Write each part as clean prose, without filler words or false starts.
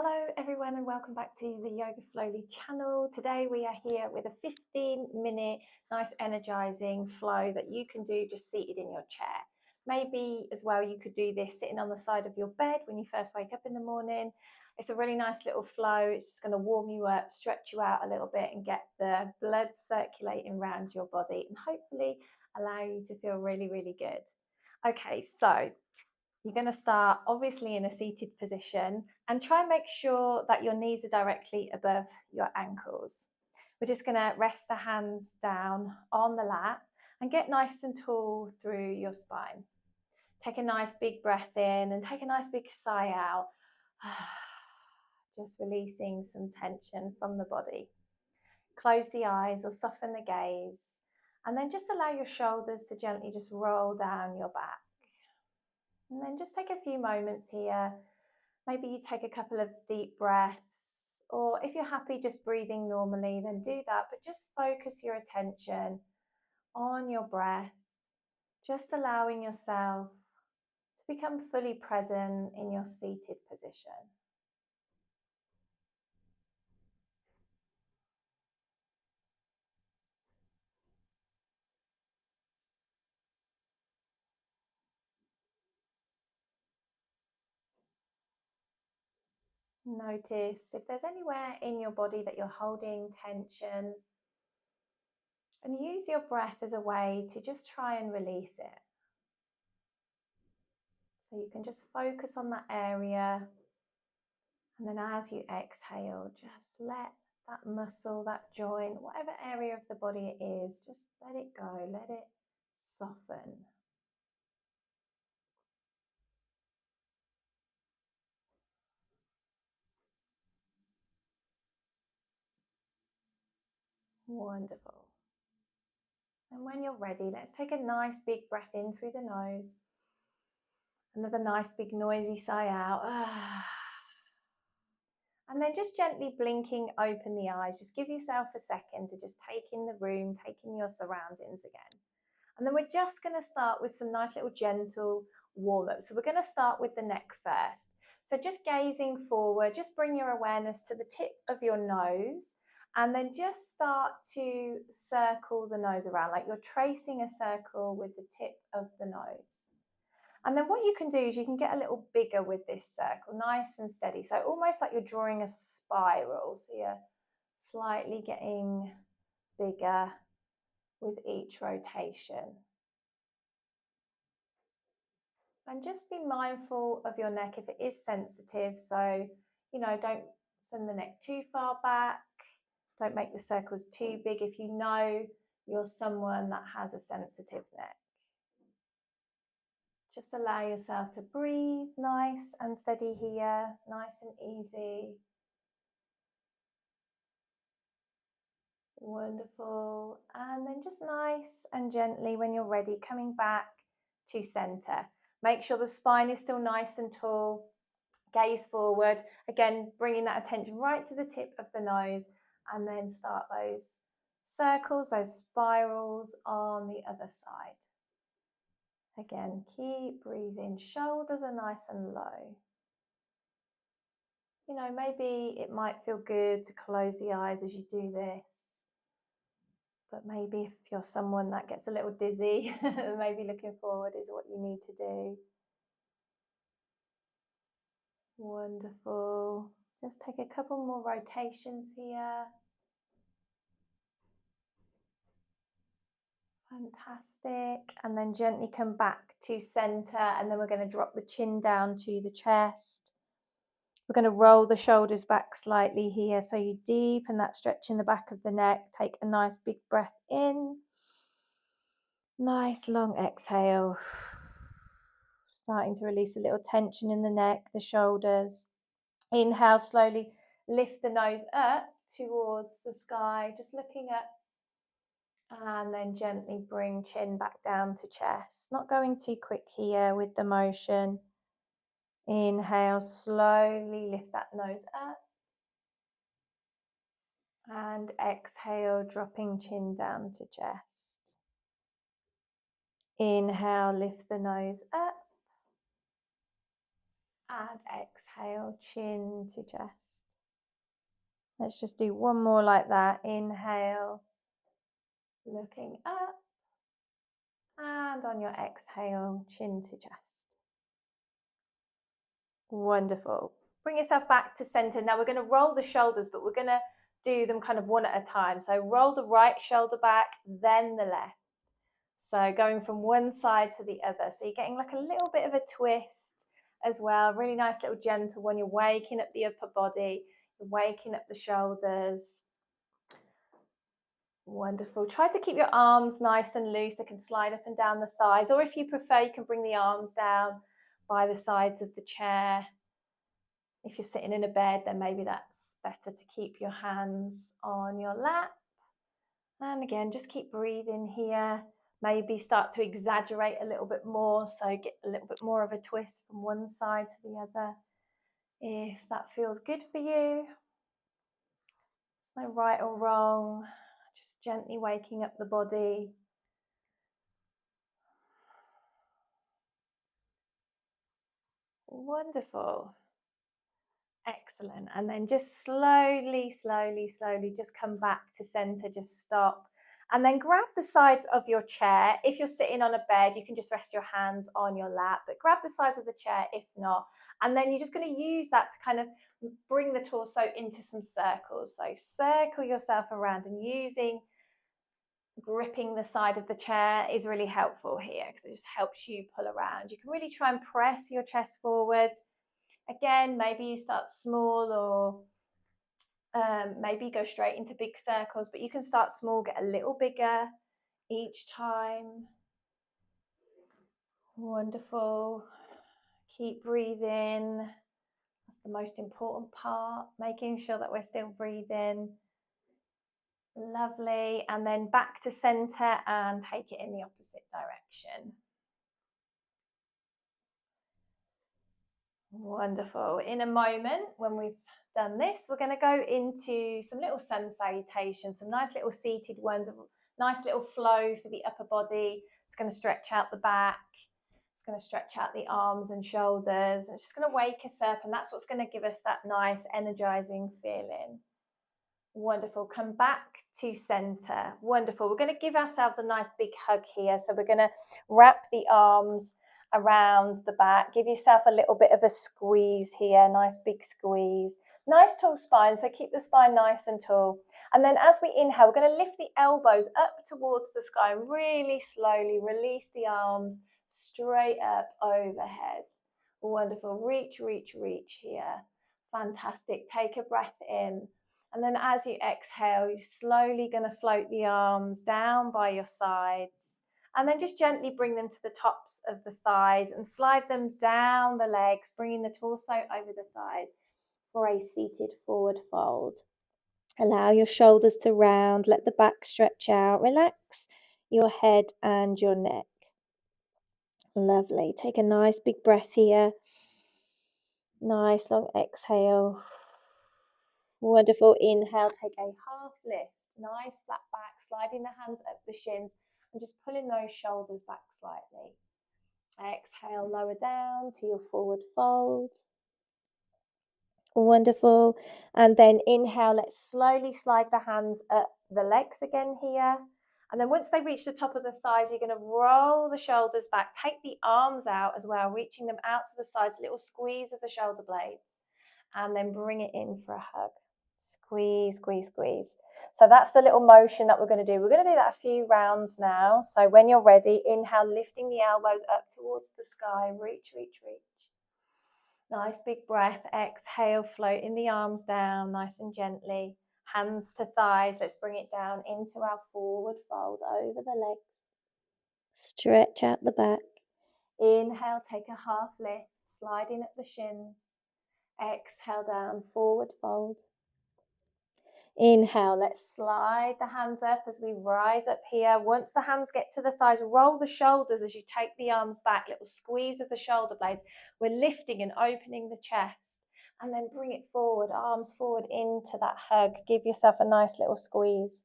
Hello everyone and welcome back to the Yoga Flowly channel. Today we are here with a 15-minute nice energizing flow that you can do just seated in your chair. Maybe as well you could do this sitting on the side of your bed when you first wake up in the morning. It's a really nice little flow. It's just going to warm you up, stretch you out a little bit and get the blood circulating around your body and hopefully allow you to feel really, really good. Okay, so you're going to start obviously in a seated position and try and make sure that your knees are directly above your ankles. We're just going to rest the hands down on the lap and get nice and tall through your spine. Take a nice big breath in and take a nice big sigh out. Just releasing some tension from the body. Close the eyes or soften the gaze and then just allow your shoulders to gently just roll down your back. And then just take a few moments here. Maybe you take a couple of deep breaths, or if you're happy just breathing normally, then do that. But just focus your attention on your breath, just allowing yourself to become fully present in your seated position. Notice if there's anywhere in your body that you're holding tension, and use your breath as a way to just try and release it. So you can just focus on that area, and then as you exhale, just let that muscle, that joint, whatever area of the body it is, just let it go, let it soften. Wonderful. And when you're ready, let's take a nice big breath in through the nose. Another nice big noisy sigh out. And then just gently blinking open the eyes. Just give yourself a second to just take in the room, take in your surroundings again. And then we're just going to start with some nice little gentle warm-up. So we're going to start with the neck first. So just gazing forward, just bring your awareness to the tip of your nose and then just start to circle the nose around, like you're tracing a circle with the tip of the nose. And then what you can do is you can get a little bigger with this circle, nice and steady. So almost like you're drawing a spiral. So you're slightly getting bigger with each rotation. And just be mindful of your neck if it is sensitive. So, don't send the neck too far back. Don't make the circles too big if you know you're someone that has a sensitive neck. Just allow yourself to breathe nice and steady here, nice and easy. Wonderful. And then just nice and gently, when you're ready, coming back to center. Make sure the spine is still nice and tall. Gaze forward. Again, bringing that attention right to the tip of the nose, and then start those circles, those spirals on the other side. Again, keep breathing. Shoulders are nice and low. Maybe it might feel good to close the eyes as you do this. But maybe if you're someone that gets a little dizzy, maybe looking forward is what you need to do. Wonderful. Just take a couple more rotations here. Fantastic. And then gently come back to center, and then we're going to drop the chin down to the chest. We're going to roll the shoulders back slightly here, so you deepen that stretch in the back of the neck. Take a nice big breath in. Nice long exhale. Starting to release a little tension in the neck, the shoulders. Inhale, slowly lift the nose up towards the sky, just looking up. And then gently bring chin back down to chest. Not going too quick here with the motion. Inhale, slowly lift that nose up. And exhale, dropping chin down to chest. Inhale, lift the nose up. And exhale, chin to chest. Let's just do one more like that. Inhale, looking up. And on your exhale, chin to chest. Wonderful. Bring yourself back to center. Now we're going to roll the shoulders, but we're going to do them kind of one at a time. So roll the right shoulder back, then the left. So going from one side to the other. So you're getting like a little bit of a twist as well. Really nice little gentle one. You're waking up the upper body. You're waking up the shoulders. Wonderful. Try to keep your arms nice and loose. They can slide up and down the thighs. Or if you prefer, you can bring the arms down by the sides of the chair. If you're sitting in a bed, then maybe that's better to keep your hands on your lap. And again, just keep breathing here. Maybe start to exaggerate a little bit more, so get a little bit more of a twist from one side to the other, if that feels good for you. There's no right or wrong, just gently waking up the body. Wonderful. Excellent. And then just slowly just come back to center, just stop. And then grab the sides of your chair. If you're sitting on a bed, you can just rest your hands on your lap, but grab the sides of the chair if not. And then you're just going to use that to kind of bring the torso into some circles. So circle yourself around, and gripping the side of the chair is really helpful here because it just helps you pull around. You can really try and press your chest forward. Again, maybe you start small, or maybe go straight into big circles, but you can start small, get a little bigger each time. Wonderful. Keep breathing. That's the most important part, making sure that we're still breathing. Lovely. And then back to center and take it in the opposite direction. Wonderful. In a moment, when we've done this, we're going to go into some little sun salutations, some nice little seated ones, nice little flow for the upper body. It's going to stretch out the back. It's going to stretch out the arms and shoulders. It's just going to wake us up, and that's what's going to give us that nice energizing feeling. Wonderful. Come back to center. Wonderful. We're going to give ourselves a nice big hug here. So we're going to wrap the arms around the back. Give yourself a little bit of a squeeze here. Nice big squeeze. Nice tall spine. So keep the spine nice and tall. And then as we inhale, we're going to lift the elbows up towards the sky and really slowly release the arms straight up overhead. Wonderful. Reach, reach, reach here. Fantastic. Take a breath in. And then as you exhale, you're slowly going to float the arms down by your sides. And then just gently bring them to the tops of the thighs and slide them down the legs, bringing the torso over the thighs for a seated forward fold. Allow your shoulders to round, let the back stretch out, relax your head and your neck. Lovely. Take a nice big breath here. Nice long exhale. Wonderful. Inhale, take a half lift. Nice flat back, sliding the hands up the shins and just pulling those shoulders back slightly. Exhale, lower down to your forward fold. Wonderful. And then inhale, let's slowly slide the hands up the legs again here. And then once they reach the top of the thighs, you're going to roll the shoulders back. Take the arms out as well, reaching them out to the sides, a little squeeze of the shoulder blades. And then bring it in for a hug. Squeeze, squeeze, squeeze. So that's the little motion that we're going to do. We're going to do that a few rounds now. So when you're ready, inhale, lifting the elbows up towards the sky. Reach, reach, reach. Nice big breath. Exhale, floating the arms down nice and gently. Hands to thighs. Let's bring it down into our forward fold over the legs. Stretch out the back. Inhale, take a half lift, sliding up the shins. Exhale down, forward fold. Inhale, let's slide the hands up as we rise up here. Once the hands get to the thighs, roll the shoulders as you take the arms back, little squeeze of the shoulder blades. We're lifting and opening the chest. And then bring it forward, arms forward into that hug. Give yourself a nice little squeeze.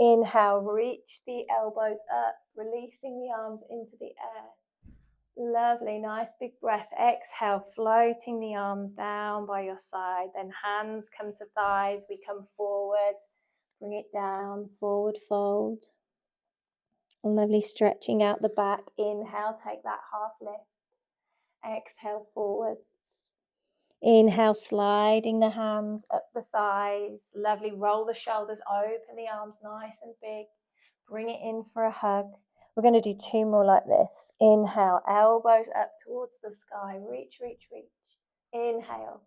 Inhale, reach the elbows up, releasing the arms into the air. Lovely, nice big breath. Exhale, floating the arms down by your side. Then hands come to thighs. We come forward. Bring it down, forward fold. Lovely, stretching out the back. Inhale, take that half lift. Exhale, forwards. Inhale, sliding the hands up the thighs. Lovely, roll the shoulders, open the arms nice and big. Bring it in for a hug. We're going to do 2 more like this. Inhale, elbows up towards the sky. Reach, reach, reach. Inhale.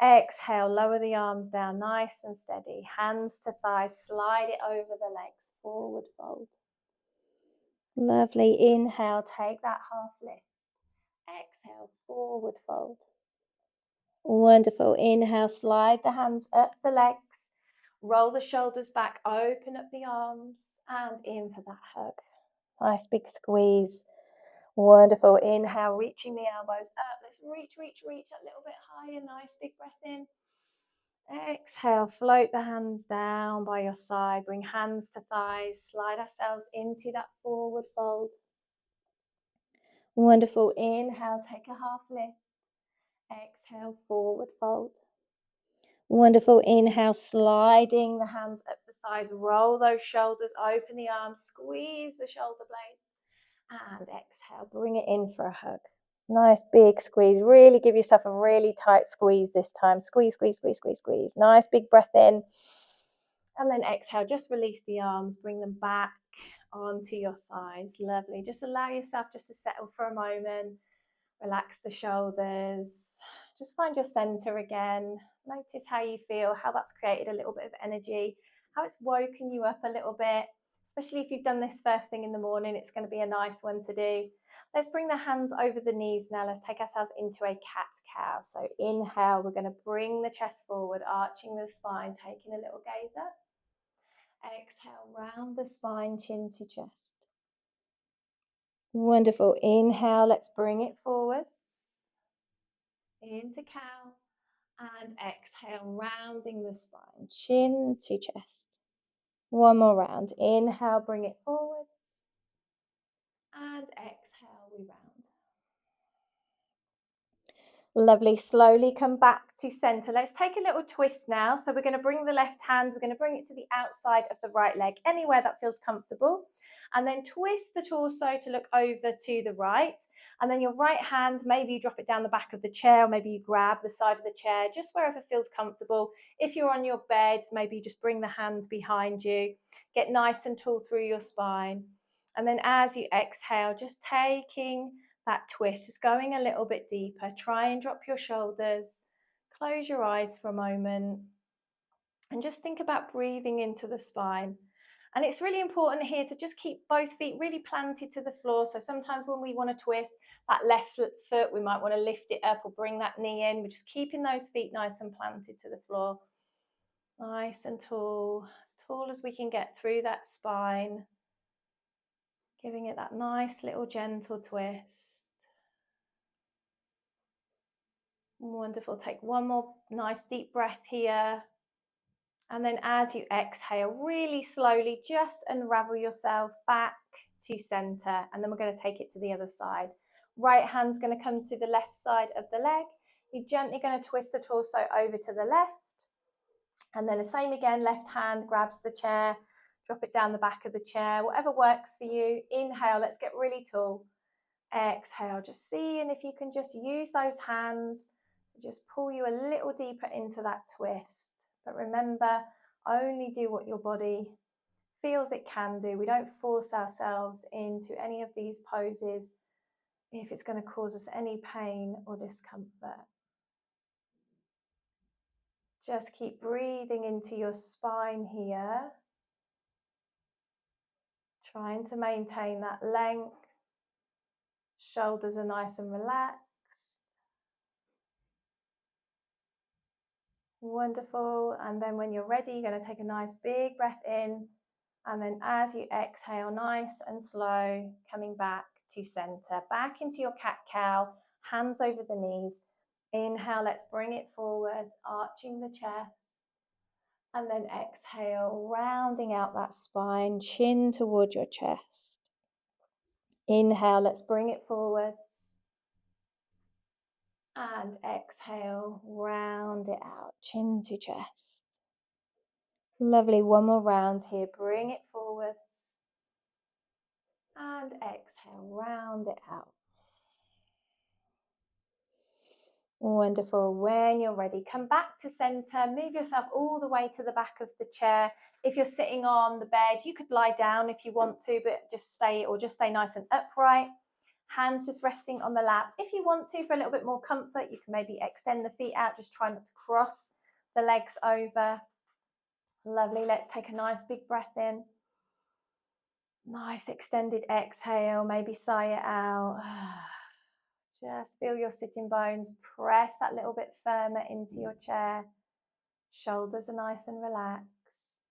Exhale, lower the arms down nice and steady. Hands to thighs, slide it over the legs. Forward fold. Lovely. Inhale, take that half lift. Exhale, forward fold. Wonderful. Inhale, slide the hands up the legs. Roll the shoulders back, open up the arms, and in for that hug. Nice big squeeze. Wonderful. Inhale, reaching the elbows up. Let's reach, reach, reach a little bit higher. Nice big breath in. Exhale, float the hands down by your side. Bring hands to thighs. Slide ourselves into that forward fold. Wonderful. Inhale, take a half lift. Exhale, forward fold. Wonderful. Inhale, sliding the hands up the thighs. Roll those shoulders, open the arms, squeeze the shoulder blades. And exhale, bring it in for a hug. Nice big squeeze. Really give yourself a really tight squeeze this time. Squeeze, squeeze, squeeze, squeeze, squeeze. Nice big breath in. And then exhale, just release the arms, bring them back onto your thighs. Lovely. Just allow yourself just to settle for a moment. Relax the shoulders. Just find your center again. Notice how you feel, how that's created a little bit of energy, how it's woken you up a little bit. Especially if you've done this first thing in the morning, it's going to be a nice one to do. Let's bring the hands over the knees now. Let's take ourselves into a cat-cow. So inhale, we're going to bring the chest forward, arching the spine, taking a little gaze up. Exhale, round the spine, chin to chest. Wonderful. Inhale, let's bring it forwards. Into cow. And exhale, rounding the spine, chin to chest. One more round. Inhale, bring it forwards. And exhale, we round. Lovely. Slowly come back to center. Let's take a little twist now. So we're going to bring the left hand, we're going to bring it to the outside of the right leg, anywhere that feels comfortable. And then twist the torso to look over to the right. And then your right hand, maybe you drop it down the back of the chair, or maybe you grab the side of the chair, just wherever feels comfortable. If you're on your bed, maybe you just bring the hand behind you. Get nice and tall through your spine. And then as you exhale, just taking that twist, just going a little bit deeper. Try and drop your shoulders. Close your eyes for a moment. And just think about breathing into the spine. And it's really important here to just keep both feet really planted to the floor. So sometimes when we want to twist that left foot, we might want to lift it up or bring that knee in. We're just keeping those feet nice and planted to the floor. Nice and tall as we can get through that spine. Giving it that nice little gentle twist. Wonderful. Take one more nice deep breath here. And then as you exhale, really slowly just unravel yourself back to center. And then we're going to take it to the other side. Right hand's going to come to the left side of the leg. You're gently going to twist the torso over to the left. And then the same again, left hand grabs the chair, drop it down the back of the chair, whatever works for you. Inhale, let's get really tall. Exhale, just seeing if you can just use those hands to just pull you a little deeper into that twist. But remember, only do what your body feels it can do. We don't force ourselves into any of these poses if it's going to cause us any pain or discomfort. Just keep breathing into your spine here, trying to maintain that length. Shoulders are nice and relaxed. Wonderful. And then when you're ready, you're going to take a nice big breath in. And then as you exhale, nice and slow, coming back to center, back into your cat-cow, hands over the knees. Inhale, let's bring it forward, arching the chest. And then exhale, rounding out that spine, chin toward your chest. Inhale, let's bring it forwards. And exhale, round it out, chin to chest. Lovely, one more round here, bring it forwards. And exhale, round it out. Wonderful. When you're ready, come back to center, move yourself all the way to the back of the chair. If you're sitting on the bed, you could lie down if you want to, but just stay nice and upright. Hands just resting on the lap. If you want to, for a little bit more comfort, you can maybe extend the feet out, just try not to cross the legs over. Lovely. Let's take a nice big breath in. Nice extended exhale, maybe sigh it out. Just feel your sitting bones press that little bit firmer into your chair. Shoulders are nice and relaxed.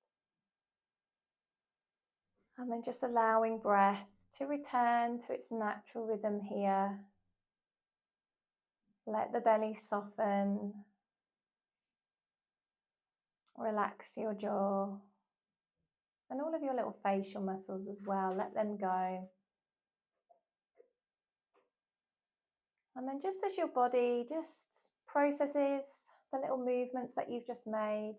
And then just allowing breath to return to its natural rhythm here. Let the belly soften. Relax your jaw. And all of your little facial muscles as well. Let them go. And then just as your body just processes the little movements that you've just made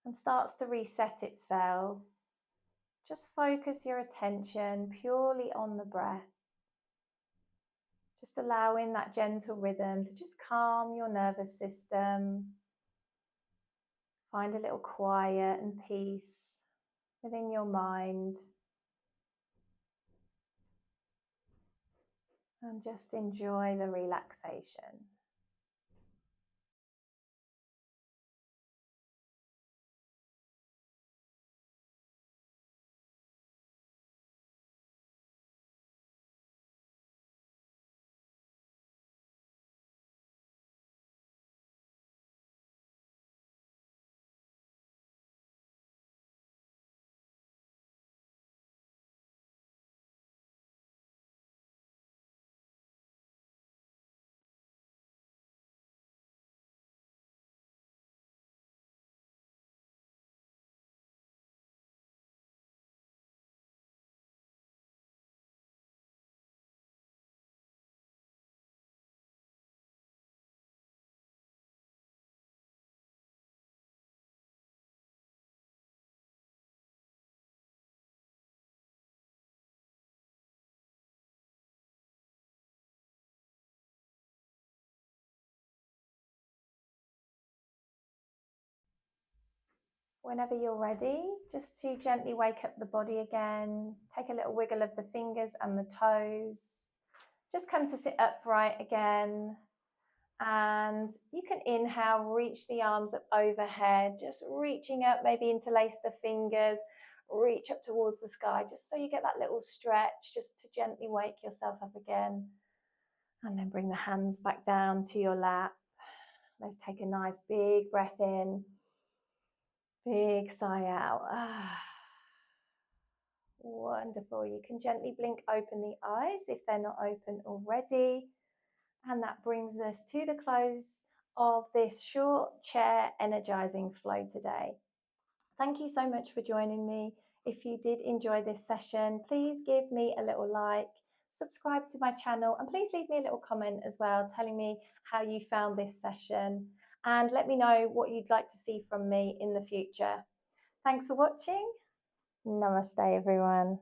and starts to reset itself, just focus your attention purely on the breath. Just allowing that gentle rhythm to just calm your nervous system. Find a little quiet and peace within your mind. And just enjoy the relaxation. Whenever you're ready, just to gently wake up the body again, take a little wiggle of the fingers and the toes. Just come to sit upright again. And you can inhale, reach the arms up overhead, just reaching up, maybe interlace the fingers, reach up towards the sky, just so you get that little stretch, just to gently wake yourself up again. And then bring the hands back down to your lap. Let's take a nice big breath in. Big sigh out. Wonderful. You can gently blink open the eyes if they're not open already. And that brings us to the close of this short chair energizing flow today. Thank you so much for joining me. If you did enjoy this session, please give me a little like, subscribe to my channel, and please leave me a little comment as well telling me how you found this session, and let me know what you'd like to see from me in the future. Thanks for watching. Namaste, everyone.